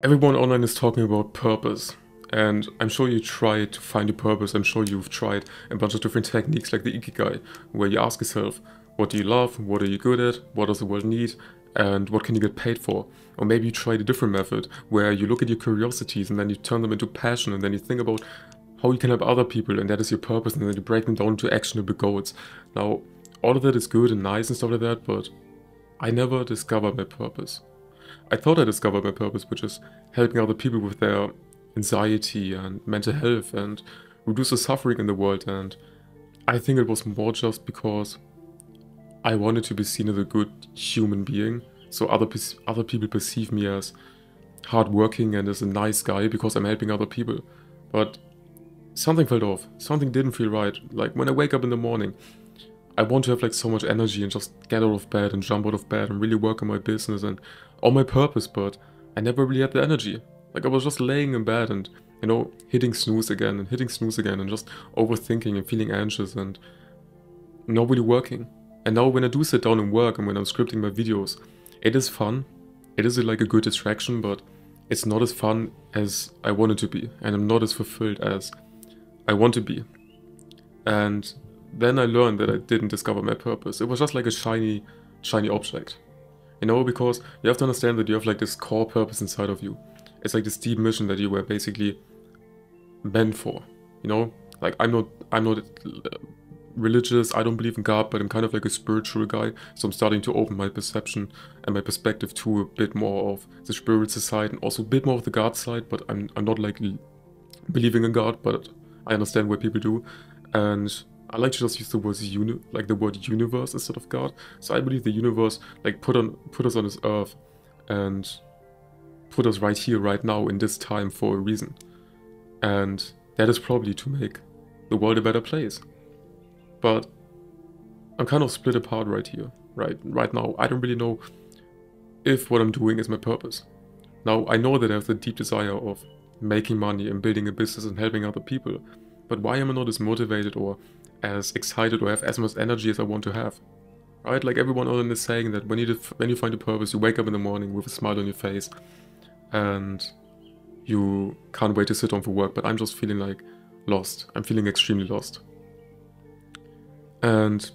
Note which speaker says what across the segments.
Speaker 1: Everyone online is talking about purpose, and I'm sure you tried to find your purpose. I'm sure you've tried a bunch of different techniques like the Ikigai, where you ask yourself, what do you love, what are you good at, what does the world need, and what can you get paid for? Or maybe you tried a different method, where you look at your curiosities and then you turn them into passion, and then you think about how you can help other people, and that is your purpose, and then you break them down into actionable goals. Now, all of that is good and nice and stuff like that, but I never discovered my purpose. I thought I discovered my purpose, which is helping other people with their anxiety and mental health and reduce the suffering in the world. And I think it was more just because I wanted to be seen as a good human being, so other people perceive me as hardworking and as a nice guy because I'm helping other people. But something felt off. Something didn't feel right. Like when I wake up in the morning, I want to have like so much energy and just get out of bed and jump out of bed and really work on my business and on my purpose, but I never really had the energy. Like I was just laying in bed and, hitting snooze again and hitting snooze again and just overthinking and feeling anxious and not really working. And now when I do sit down and work and when I'm scripting my videos, it is fun. It is like a good distraction, but it's not as fun as I want it to be. And I'm not as fulfilled as I want to be. And then I learned that I didn't discover my purpose. It was just like a shiny object. Because you have to understand that you have like this core purpose inside of you. It's like this deep mission that you were basically meant for. Like I'm not religious, I don't believe in God, but I'm kind of like a spiritual guy. So I'm starting to open my perception and my perspective to a bit more of the spiritual side and also a bit more of the God side, but I'm not like believing in God, but I understand what people do. And I like to just use the word universe instead of God. So I believe the universe like put us on this earth and put us right here, right now, in this time for a reason. And that is probably to make the world a better place. But I'm kind of split apart right here, right now. I don't really know if what I'm doing is my purpose. Now, I know that I have the deep desire of making money and building a business and helping other people. But why am I not as motivated or as excited or have as much energy as I want to have? Right? Like everyone online is saying that when you find a purpose, you wake up in the morning with a smile on your face and you can't wait to sit down for work, but I'm just feeling like lost. I'm feeling extremely lost. And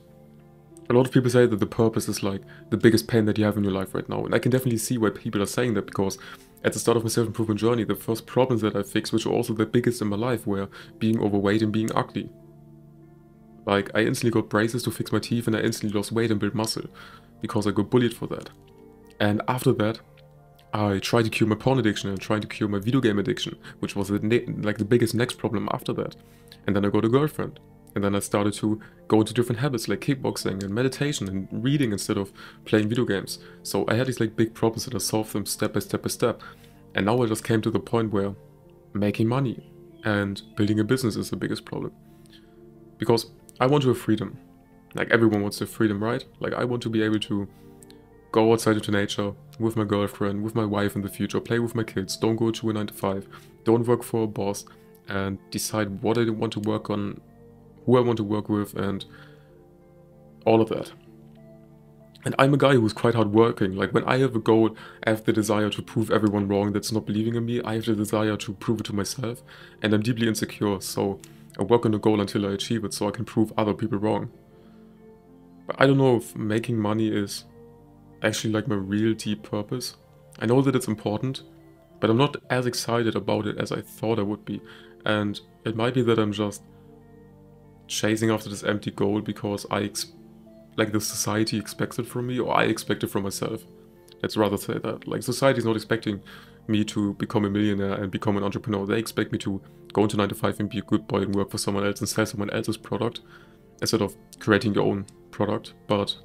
Speaker 1: a lot of people say that the purpose is like the biggest pain that you have in your life right now. And I can definitely see why people are saying that, because at the start of my self-improvement journey, the first problems that I fixed, which were also the biggest in my life, were being overweight and being ugly. Like, I instantly got braces to fix my teeth and I instantly lost weight and built muscle because I got bullied for that. And after that, I tried to cure my porn addiction and tried to cure my video game addiction, which was the biggest next problem after that. And then I got a girlfriend. And then I started to go into different habits like kickboxing and meditation and reading instead of playing video games. So I had these like big problems and I solved them step by step by step. And now I just came to the point where making money and building a business is the biggest problem. Because I want to have freedom. Like everyone wants to have freedom, right? Like I want to be able to go outside into nature with my girlfriend, with my wife in the future, play with my kids, don't go to a 9-to-5, don't work for a boss, and decide what I want to work on, who I want to work with, and all of that. And I'm a guy who's quite hardworking. Like when I have a goal, I have the desire to prove everyone wrong that's not believing in me. I have the desire to prove it to myself, and I'm deeply insecure, so I work on the goal until I achieve it so I can prove other people wrong. But I don't know if making money is actually like my real deep purpose. I know that it's important, but I'm not as excited about it as I thought I would be. And it might be that I'm just chasing after this empty goal because the society expects it from me, or I expect it from myself. Let's rather say that. Like society is not expecting me to become a millionaire and become an entrepreneur. They expect me to go into 9-to-5 and be a good boy and work for someone else and sell someone else's product instead of creating your own product. But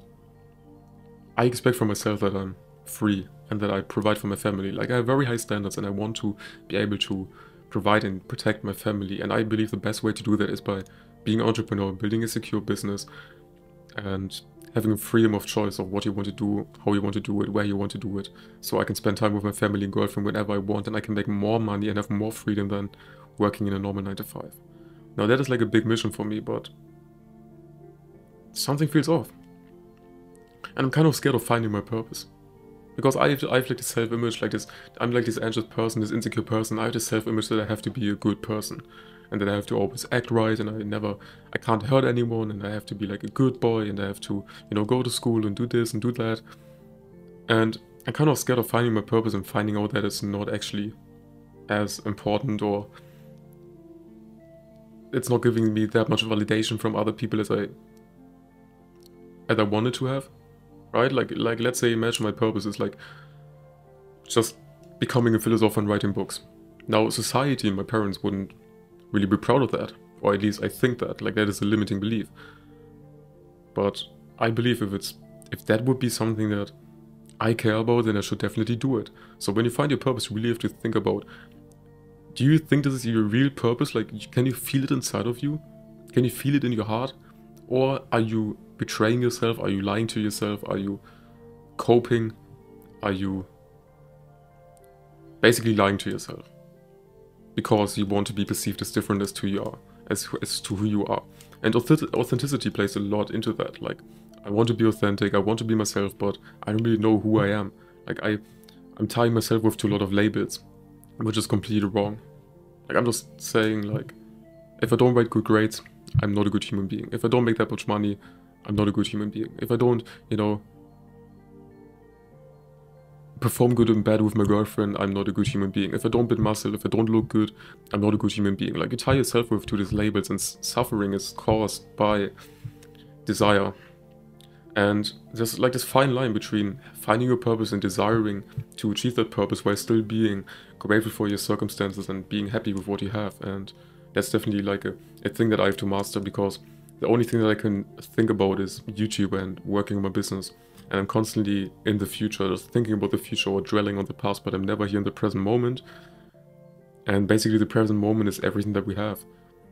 Speaker 1: I expect from myself that I'm free and that I provide for my family. Like I have very high standards and I want to be able to provide and protect my family. And I believe the best way to do that is by being an entrepreneur, building a secure business, and having freedom of choice of what you want to do, how you want to do it, where you want to do it. So I can spend time with my family and girlfriend whenever I want, and I can make more money and have more freedom than working in a normal 9-to-5. Now that is like a big mission for me, but something feels off. And I'm kind of scared of finding my purpose. Because I have like this self-image, like this, I'm like this anxious person, this insecure person. I have this self-image that I have to be a good person, and that I have to always act right, and I can't hurt anyone, and I have to be like a good boy, and I have to, go to school and do this and do that. And I'm kind of scared of finding my purpose and finding out that it's not actually as important, or it's not giving me that much validation from other people as I wanted to have. Right? Like let's say, imagine my purpose is like just becoming a philosopher and writing books. Now, society and my parents wouldn't really be proud of that, or at least I think that, like, that is a limiting belief. But I believe if that would be something that I care about, then I should definitely do it. So when you find your purpose, you really have to think about, do you think this is your real purpose? Like, can you feel it inside of you? Can you feel it in your heart? Or are you betraying yourself? Are you lying to yourself? Are you coping? Are you basically lying to yourself because you want to be perceived as different as to who you are? And authenticity plays a lot into that. Like, I want to be authentic, I want to be myself, but I don't really know who I am. Like, I'm tying myself to a lot of labels, which is completely wrong. Like, I'm just saying, like, if I don't write good grades, I'm not a good human being. If I don't make that much money, I'm not a good human being. If I don't, perform good in bed with my girlfriend, I'm not a good human being. If I don't build muscle, if I don't look good, I'm not a good human being. Like, you tie yourself to these labels, and suffering is caused by desire. And there's like this fine line between finding your purpose and desiring to achieve that purpose while still being grateful for your circumstances and being happy with what you have. And that's definitely like a thing that I have to master, because the only thing that I can think about is YouTube and working on my business. And I'm constantly in the future, just thinking about the future or dwelling on the past, but I'm never here in the present moment. And basically the present moment is everything that we have.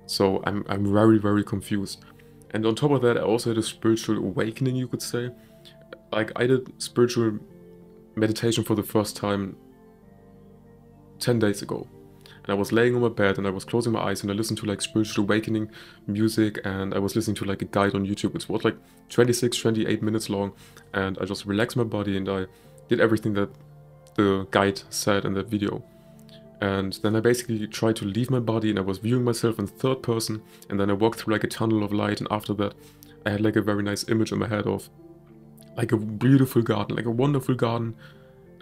Speaker 1: So I'm very, very confused. And on top of that, I also had a spiritual awakening, you could say. Like, I did spiritual meditation for the first time 10 days ago. And I was laying on my bed and I was closing my eyes and I listened to like spiritual awakening music, and I was listening to like a guide on YouTube. It was like 26, 28 minutes long, and I just relaxed my body and I did everything that the guide said in that video. And then I basically tried to leave my body, and I was viewing myself in third person, and then I walked through like a tunnel of light, and after that I had like a very nice image in my head of like a beautiful garden, like a wonderful garden,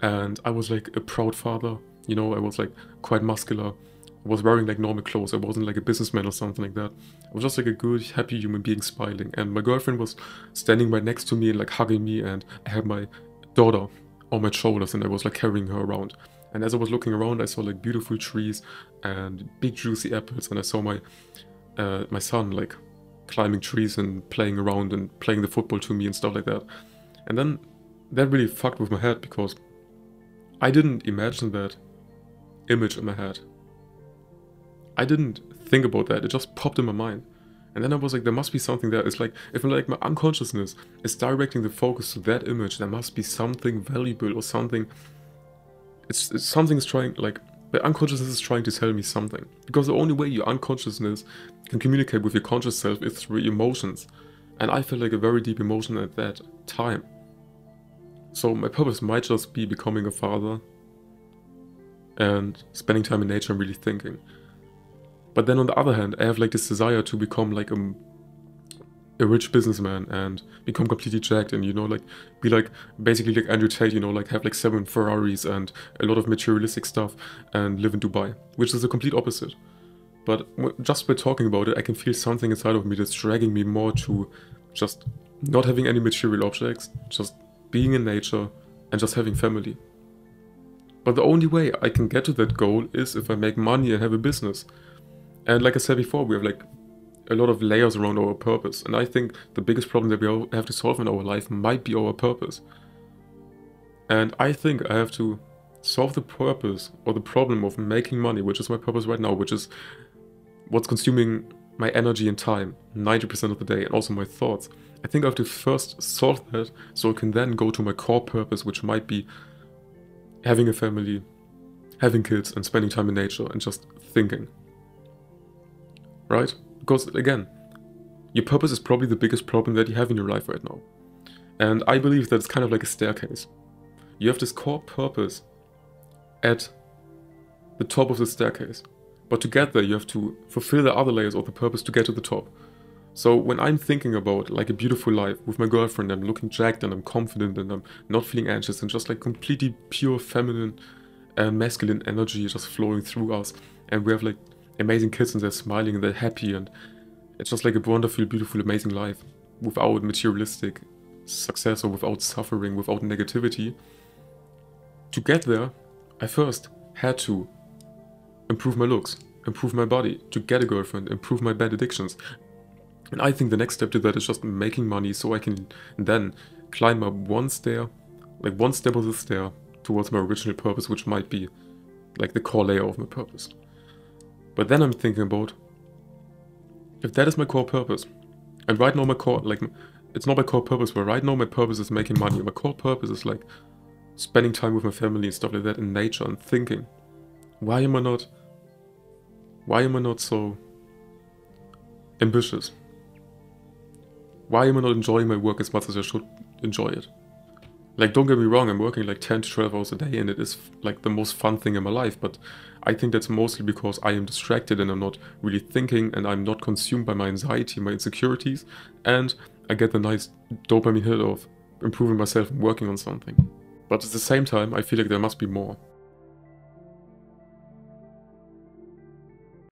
Speaker 1: and I was like a proud father, I was like quite muscular, I was wearing like normal clothes, I wasn't like a businessman or something like that. I was just like a good, happy human being smiling, and my girlfriend was standing right next to me and like hugging me, and I had my daughter on my shoulders and I was like carrying her around. And as I was looking around, I saw like beautiful trees and big juicy apples, and I saw my son like climbing trees and playing around and playing the football to me and stuff like that. And then that really fucked with my head, because I didn't imagine that image in my head. I didn't think about that, it just popped in my mind. And then I was like, there must be something there. It's like, if like my unconsciousness is directing the focus to that image, there must be something valuable or something. It's something is trying, like, the unconsciousness is trying to tell me something. Because the only way your unconsciousness can communicate with your conscious self is through emotions. And I felt like a very deep emotion at that time. So my purpose might just be becoming a father and spending time in nature and really thinking. But then on the other hand, I have like this desire to become like a rich businessman and become completely jacked and, like, be like, basically like Andrew Tate, like have like 7 Ferraris and a lot of materialistic stuff and live in Dubai, which is the complete opposite. But just by talking about it, I can feel something inside of me that's dragging me more to just not having any material objects, just being in nature and just having family. But the only way I can get to that goal is if I make money and have a business. And like I said before, we have like a lot of layers around our purpose. And I think the biggest problem that we all have to solve in our life might be our purpose. And I think I have to solve the purpose or the problem of making money, which is my purpose right now, which is what's consuming my energy and time 90% of the day, and also my thoughts. I think I have to first solve that so I can then go to my core purpose, which might be having a family, having kids, and spending time in nature and just thinking. Right? Because again, your purpose is probably the biggest problem that you have in your life right now. And I believe that it's kind of like a staircase. You have this core purpose at the top of the staircase. But to get there, you have to fulfill the other layers of the purpose to get to the top. So when I'm thinking about like a beautiful life with my girlfriend, I'm looking jacked and I'm confident and I'm not feeling anxious and just like completely pure feminine and masculine energy just flowing through us. And we have like amazing kids and they're smiling and they're happy and it's just like a wonderful, beautiful, amazing life without materialistic success or without suffering, without negativity. To get there, I first had to improve my looks, improve my body, to get a girlfriend, improve my bad addictions. And I think the next step to that is just making money so I can then climb up one stair, like one step of the stair towards my original purpose, which might be like the core layer of my purpose. But then I'm thinking about, if that is my core purpose, and right now my core, like, it's not my core purpose, but right now my purpose is making money. My core purpose is like spending time with my family and stuff like that in nature and thinking, why am I not so ambitious? Why am I not enjoying my work as much as I should enjoy it? Like, don't get me wrong, I'm working like 10 to 12 hours a day and it is like the most fun thing in my life, but I think that's mostly because I am distracted and I'm not really thinking and I'm not consumed by my anxiety, my insecurities, and I get the nice dopamine hit of improving myself and working on something. But at the same time, I feel like there must be more.